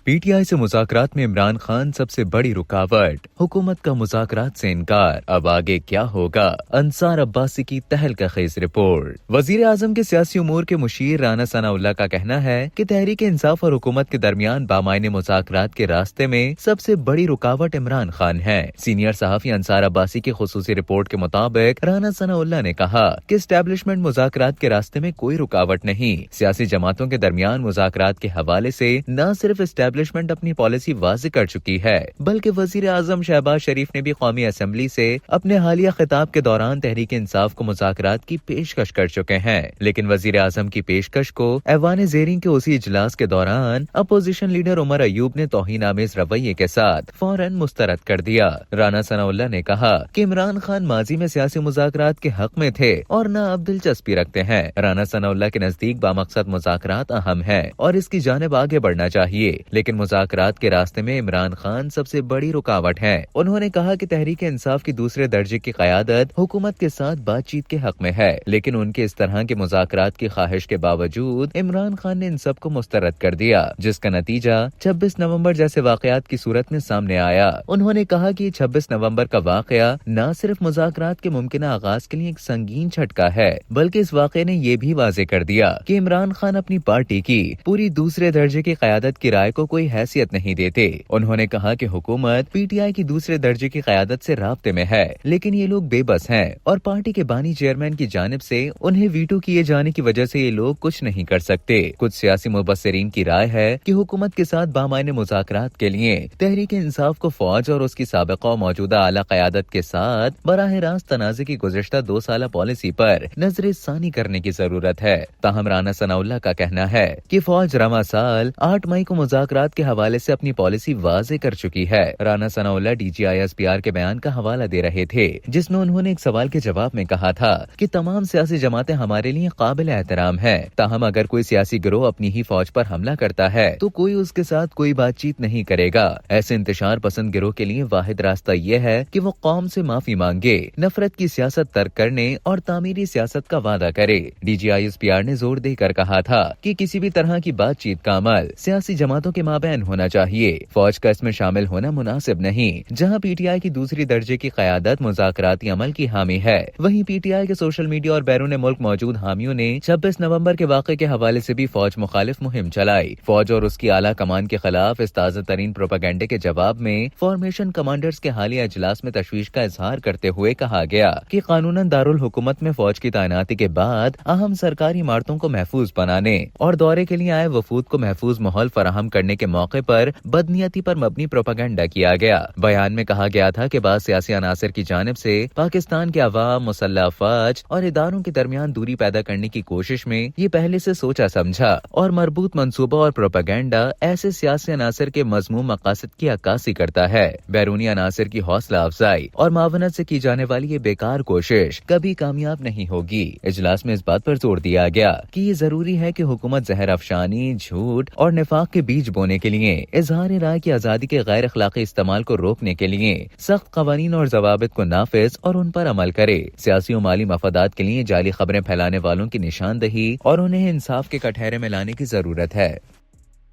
PTI से मुज़ाकरात में इमरान खान सबसे बड़ी रुकावट, हुकूमत का मुज़ाकरात से इनकार, अब आगे क्या होगा? अंसार अब्बासी की तहलका-खेज रिपोर्ट। वजीर आजम के सियासी उमूर के मुशीर राना सनाउल्लाह का कहना है कि तहरीक इंसाफ और हुकूमत के दरमियान बामायने मुज़ाकरात के रास्ते में सबसे बड़ी रुकावट इमरान खान है। सीनियर सहाफ़ी अंसार अब्बासी की खुसूसी रिपोर्ट के मुताबिक राना सनाउल्लाह ने कहा कि एस्टेब्लिशमेंट मुज़ाकरात के रास्ते में कोई रुकावट नहीं। सियासी जमातों के दरमियान मुज़ाकरात के हवाले से न सिर्फ एस्टेब्लिशमेंट अपनी पॉलिसी वाज़ेह कर चुकी है, बल्कि वजीर आजम शहबाज शरीफ ने भी कौमी असेंबली से अपने हालिया खिताब के दौरान तहरीक इंसाफ को मुज़ाकरात की पेशकश कर चुके हैं। लेकिन वजीर आजम की पेशकश को ऐवान ज़ेरीन के उसी इजलास के दौरान अपोजिशन लीडर उमर अयूब ने तौहीन-आमेज रवैये के साथ फौरन मुस्तरद कर दिया। राना सनाउल्लाह ने कहा कि इमरान खान माजी में सियासी मुज़ाकरात के हक में थे और न अब दिलचस्पी रखते हैं। राना सनाउल्लाह के नजदीक बामकसद मुज़ाकरात अहम है और इसकी जानिब आगे बढ़ना चाहिए, लेकिन मुज़ाकरात के रास्ते में इमरान खान सबसे बड़ी रुकावट है। उन्होंने कहा कि तहरीक इंसाफ की दूसरे दर्जे की क़यादत हुकूमत के साथ बातचीत के हक में है, लेकिन उनके इस तरह के मुज़ाकरात की ख्वाहिश के बावजूद इमरान खान ने इन सब को मुस्तरद कर दिया, जिसका नतीजा 26 नवंबर जैसे वाकयात की सूरत में सामने आया। उन्होंने कहा कि 26 नवंबर का वाकया न सिर्फ मुज़ाकरात के मुमकिन आगाज के लिए एक संगीन झटका है, बल्कि इस वाक़े ने यह भी वाज़ेह कर दिया कि इमरान खान अपनी पार्टी की पूरी दूसरे दर्जे की क़यादत की राय को कोई हैसियत नहीं देते। उन्होंने कहा कि हुकूमत पीटीआई की दूसरे दर्जे की क़यादत से राब्ते में है, लेकिन ये लोग बेबस हैं और पार्टी के बानी चेयरमैन की जानिब से उन्हें वीटो किए जाने की वजह से ये लोग कुछ नहीं कर सकते। कुछ सियासी मुबस्सिरीन की राय है कि हुकूमत के साथ बामायने मुज़ाकरात के लिए तहरीक इंसाफ को फौज और उसकी साबिक़ा और मौजूदा आला क़यादत के साथ बराह रास्त तनाज़े की गुज़िश्ता 2 साला पॉलिसी पर नजर सानी करने की जरूरत है। ताहम राना सनाउल्लाह का कहना है कि फौज रवा साल 8 मई को मुज़ाकरात के हवाले से अपनी पॉलिसी वाज़ेह कर चुकी है। राना सनाउल्लाह DGISPR के बयान का हवाला दे रहे थे, जिसमें उन्होंने एक सवाल के जवाब में कहा था कि तमाम सियासी जमातें हमारे लिए काबिल एहतराम है, ताहम अगर कोई सियासी गिरोह अपनी ही फौज पर हमला करता है तो कोई उसके साथ कोई बातचीत नहीं करेगा। ऐसे इंतशार पसंद गिरोह के लिए वाहिद रास्ता यह है कि वो कौम से माफी मांगे, नफरत की सियासत तर्क करने और तामीरी सियासत का वादा करे। DGISPR ने जोर देकर कहा था कि किसी भी तरह की बातचीत का अमल सियासी जमातों के माबैन होना चाहिए, फौज का इसमें शामिल होना मुनासिब नहीं। जहां पीटीआई की दूसरी दर्जे की क़यादत मुज़ाकराती अमल की हामी है, वहीं पीटीआई के सोशल मीडिया और बैरून मुल्क मौजूद हामियों ने 26 नवंबर के वाक़े के हवाले से भी फौज मुखालिफ मुहिम चलाई। फौज और उसकी आला कमान के खिलाफ इस ताज़ा तरीन प्रोपेगेंडे के जवाब में फॉर्मेशन कमांडर्स के हालिया इजलास में तशवीश का इजहार करते हुए कहा गया कि कानूनन दारुल हुकूमत में फौज की तैनाती के बाद अहम सरकारी इमारतों को महफूज बनाने और दौरे के लिए आए वफूद को महफूज माहौल फराहम करने के मौके पर बदनीयती पर मबनी प्रोपेगेंडा किया गया। बयान में कहा गया था कि बाद सियासी अनासर की जानिब से पाकिस्तान के अवाम, मुसल्लह अफवाज और इदारों के दरमियान दूरी पैदा करने की कोशिश में ये पहले से सोचा समझा और मरबूत मंसूबा और प्रोपेगेंडा ऐसे सियासी अनासर के मज़मूम मकासद की अक्कासी करता है। बैरूनी अनासर की हौसला अफजाई और मावनत से की जाने वाली ये बेकार कोशिश कभी कामयाब नहीं होगी। इजलास में इस बात पर जोर दिया गया कि ये जरूरी है कि हुकूमत जहर अफशानी, झूठ और निफाक के बीज बोने के लिए इजहार राय की आजादी के गैर अखलाकी इस्तेमाल को रोकने के लिए सख्त कवानीन और जवाबित को नाफिज और उन पर अमल करे। सियासी और माली मफादात के लिए जाली खबरें फैलाने वालों की निशानदही और उन्हें इंसाफ के कटहरे में लाने की जरूरत है।